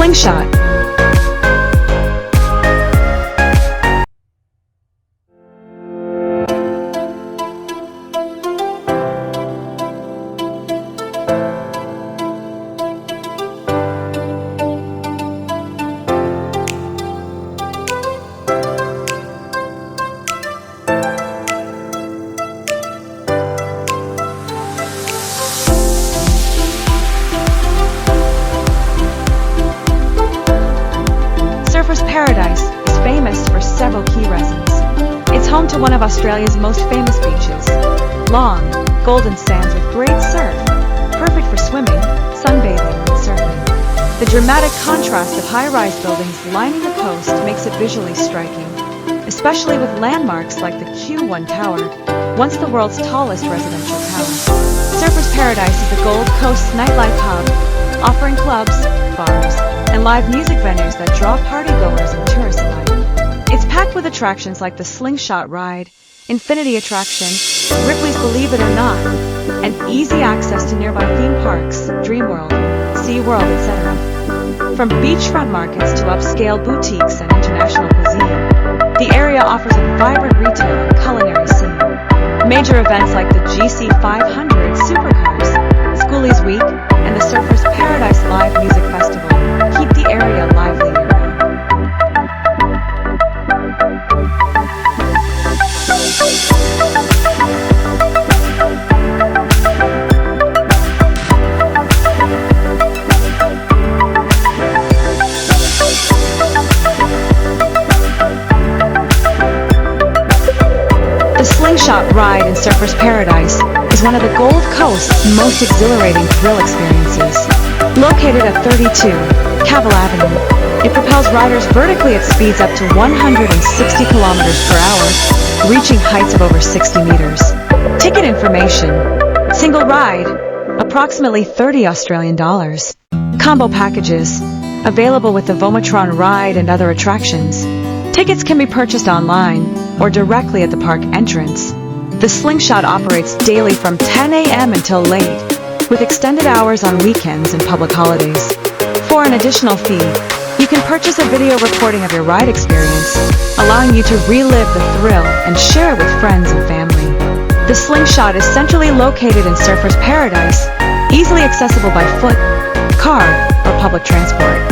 Slingshot. Surfers Paradise is famous for several key reasons. It's home to one of Australia's most famous beaches. Long, golden sands with great surf, perfect for swimming, sunbathing, and surfing. The dramatic contrast of high-rise buildings lining the coast makes it visually striking, especially with landmarks like the Q1 Tower, once the world's tallest residential tower. Surfers Paradise is a Gold Coast nightlife hub, offering clubs, bars, and live music venues that draw partygoers and tourists alike. It's packed with attractions like the Slingshot ride, Infinity attraction, Ripley's Believe It or Not, and easy access to nearby theme parks, Dreamworld, SeaWorld, etc. From beachfront markets to upscale boutiques and international cuisine, the area offers a vibrant retail and culinary scene. Major events like the GC 500 Supercars, Schoolies Week, and the Surfers Paradise Live Music Festival keep the area lively year-round. The Slingshot ride in Surfers Paradise is one of the Gold Coast's most exhilarating thrill experiences. Located at 32 Cavill Avenue, it propels riders vertically at speeds up to 160 kilometers per hour, reaching heights of over 60 meters. Ticket information: single ride, approximately $30 Australian. Combo packages, available with the Vomatron ride and other attractions. Tickets can be purchased online or directly at the park entrance. The Slingshot operates daily from 10 a.m. until late, with extended hours on weekends and public holidays. For an additional fee, you can purchase a video recording of your ride experience, allowing you to relive the thrill and share it with friends and family. The Slingshot is centrally located in Surfers Paradise, easily accessible by foot, car, or public transport.